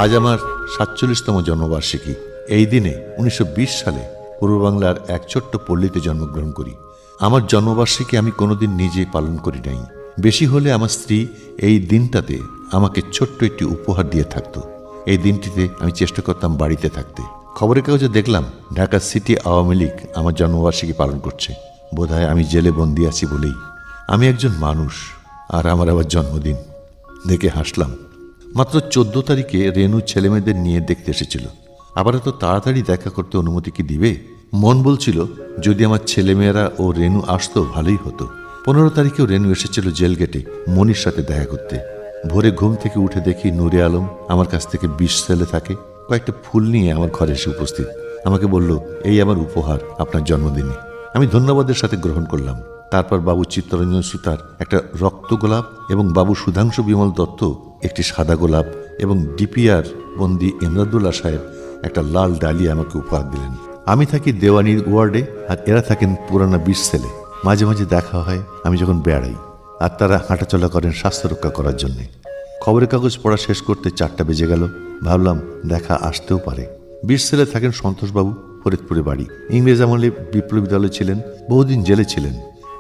আজ আমার ৪৭তম জন্মবার্ষিকী। এই দিনে ১৯২০ সালে পূর্ব বাংলার এক ছোট্ট পল্লীতে জন্মগ্রহণ করি। আমার জন্মবার্ষিকী আমি কোনোদিন নিজে পালন করি নাই। বেশি হলে আমার স্ত্রী এই দিনটাতে আমাকে ছোট্ট একটি উপহার দিয়ে থাকতো। এই দিনটিতে আমি চেষ্টা করতাম বাড়িতে থাকতে। খবরের কাগজে দেখলাম ঢাকা সিটি আওয়ামী লীগ আমার জন্মবার্ষিকী পালন করছে। বোধহয় আমি জেলে বন্দি আছি বলেই। আমি একজন মানুষ, আর আমার আবার জন্মদিন। দেখে হাসলাম। মাত্র ১৪ তারিখে রেনু ছেলেমেয়েদের নিয়ে দেখতে এসেছিল। আবার এত তাড়াতাড়ি দেখা করতে অনুমতি কি দিবে? মন বলছিল যদি আমার ছেলেমেয়েরা ও রেনু আসতো ভালোই হতো। ১৫ তারিখেও রেনু এসেছিল জেল গেটে মনির সাথে দেখা করতে। ভোরে ঘুম থেকে উঠে দেখি নূরে আলম আমার কাছ থেকে ২০ সেলে থাকে কয়েকটা ফুল নিয়ে আমার ঘরে এসে উপস্থিত। আমাকে বলল, এই আমার উপহার আপনার জন্মদিনে। আমি ধন্যবাদের সাথে গ্রহণ করলাম। তারপর বাবু চিত্তরঞ্জন সুতার একটা রক্ত গোলাপ এবং বাবু সুধাংশু বিমল দত্ত একটি সাদা গোলাপ এবং ডিপিআর বন্দি এমদাদুল্লাহ সাহেব একটা লাল ডালিয়া আমাকে উপহার দিলেন। আমি থাকি দেওয়ানির ওয়ার্ডে, আর এরা থাকেন পুরানা ২০ সেলে। মাঝে মাঝে দেখা হয় আমি যখন বেড়াই, আর তারা হাঁটাচলা করেন স্বাস্থ্য রক্ষা করার জন্যে। খবরের কাগজ পড়া শেষ করতে ৪টা বেজে গেল। ভাবলাম দেখা আসতেও পারে। ২০ সেলে থাকেন সন্তোষবাবু, ফরিদপুরে বাড়ি। ইংরেজ আমলে বিপ্লবী দলে ছিলেন, বহুদিন জেলে ছিলেন।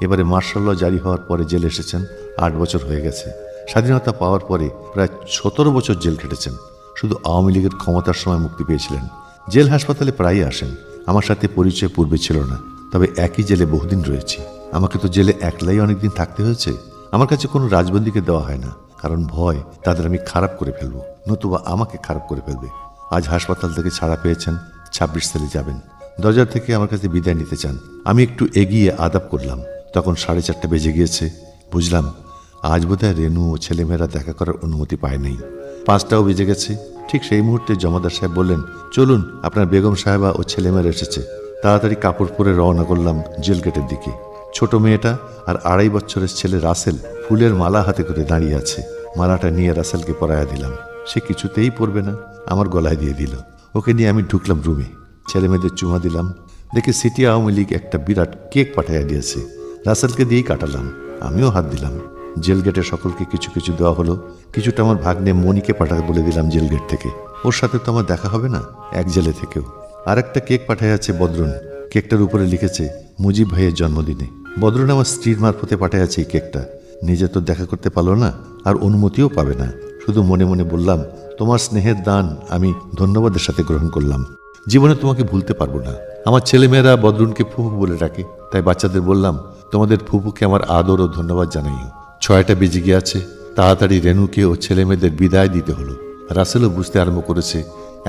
এবারে মার্শাল ল জারি হওয়ার পরে জেলে এসেছেন। ৮ বছর হয়ে গেছে। স্বাধীনতা পাওয়ার পরে প্রায় ১৭ বছর জেল কেটেছেন। শুধু আওয়ামী লীগের ক্ষমতার সময় মুক্তি পেয়েছিলেন। জেল হাসপাতালে প্রায়ই আসেন। আমার সাথে পরিচয় পূর্বে ছিল না, তবে একই জেলে বহুদিন রয়েছি। আমাকে তো জেলে একলাই অনেকদিন থাকতে হয়েছে। আমার কাছে কোনো রাজবন্দীকে দেওয়া হয় না, কারণ ভয় তাদের আমি খারাপ করে ফেলবো, নতুবা আমাকে খারাপ করে ফেলবে। আজ হাসপাতাল থেকে ছাড়া পেয়েছেন, ২৬ সেলে যাবেন। দরজা থেকে আমার কাছে বিদায় নিতে চান। আমি একটু এগিয়ে আদাব করলাম। তখন ৪:৩০ বেজে গিয়েছে। বুঝলাম আজ বোধহয় রেনু ও ছেলেমেয়েরা দেখা করার অনুমতি পায় নাই। ৫টাও বেজে গেছে। ঠিক সেই মুহূর্তে জমাদার সাহেব বললেন, চলুন, আপনার বেগম সাহেবা ও ছেলেমেয়েরা এসেছে। তাড়াতাড়ি কাপড় পরে রওনা করলাম জেল গেটের দিকে। ছোট মেয়েটা আর ২.৫ বছরের ছেলে রাসেল ফুলের মালা হাতে করে দাঁড়িয়ে আছে। মালাটা নিয়ে রাসেলকে পরাইয়া দিলাম। সে কিছুতেই পরবে না, আমার গলায় দিয়ে দিল। ওকে নিয়ে আমি ঢুকলাম রুমে। ছেলেমেয়েদের চুমা দিলাম। দেখে সিটি আওয়ামী লীগ একটা বিরাট কেক পাঠাইয়া দিয়েছে। রাসেলকে দিয়েই কাটালাম। আমিও হাত দিলাম। জেল গেটে সকলকে কিছু কিছু দেওয়া হলো। কিছুটা আমার ভাগ্নে মনিকে পাঠাতে বলে দিলাম জেল গেট থেকে। ওর সাথে তো আমার দেখা হবে না, এক জেলে থেকেও। আর একটা কেক পাঠাইয়াছে বদরুন। কেকটার উপরে লিখেছে মুজিব ভাইয়ের জন্মদিনে। বদরুন আমার স্ত্রীর মারফতে পাঠাইয়াছে এই কেকটা। নিজে তো দেখা করতে পারলো না, আর অনুমতিও পাবে না। শুধু মনে মনে বললাম, তোমার স্নেহের দান আমি ধন্যবাদের সাথে গ্রহণ করলাম। জীবনে তোমাকে ভুলতে পারবো না। আমার ছেলেমেয়েরা বদরুনকে ফুফু বলে ডাকে, তাই বাচ্চাদের বললাম, তোমাদের ফুফুকে আমার আদর ও ধন্যবাদ জানাই। ৬টা বেজে গিয়েছে। তাড়াতাড়ি রেনুকে ও ছেলেমেয়েদের বিদায় দিতে হলো। রাসেলও বুঝতে আরম্ভ করেছে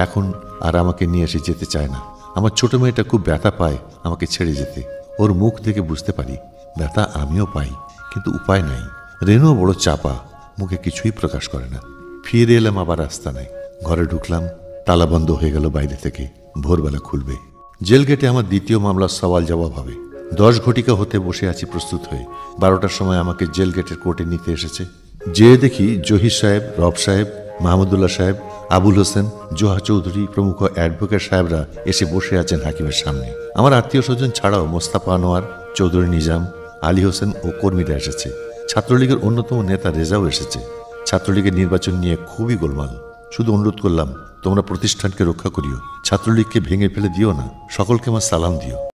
এখন আর আমাকে নিয়ে এসে যেতে চায় না। আমার ছোট মেয়েটা খুব ব্যথা পায় আমাকে ছেড়ে যেতে। ওর মুখ থেকে বুঝতে পারি ব্যথা আমিও পাই, কিন্তু উপায় নাই। রেনুও বড় চাপা, মুখে কিছুই প্রকাশ করে না। ফিরে এলাম আবার আস্তানায়। ঘরে ঢুকলাম, তালা বন্ধ হয়ে গেল বাইরে থেকে। ভোরবেলা খুলবে। জেল গেটে আমার দ্বিতীয় মামলার সওয়াল জবাব হবে। ১০ ঘটিকা হতে বসে আছি প্রস্তুত হয়ে। ১২টার সময় আমাকে জেল গেটের কোর্টে নিতে এসেছে। যেয়ে দেখি জহির সাহেব, রব সাহেব, মাহমুদুল্লাহ সাহেব, আবুল হোসেন, জোহা চৌধুরী প্রমুখ অ্যাডভোকেট সাহেবরা এসে বসে আছেন হাকিমের সামনে। আমার আত্মীয় স্বজন ছাড়াও মোস্তাফা আনোয়ার, চৌধুরী নিজাম, আলী হোসেন ও কর্মীরা এসেছে। ছাত্রলীগের অন্যতম নেতা রেজাও এসেছে। ছাত্রলীগের নির্বাচন নিয়ে খুবই গোলমাল। শুধু অনুরোধ করলাম, তোমরা প্রতিষ্ঠানকে রক্ষা করিও, ছাত্রলীগকে ভেঙে ফেলে দিও না। সকলকে আমার সালাম দিও।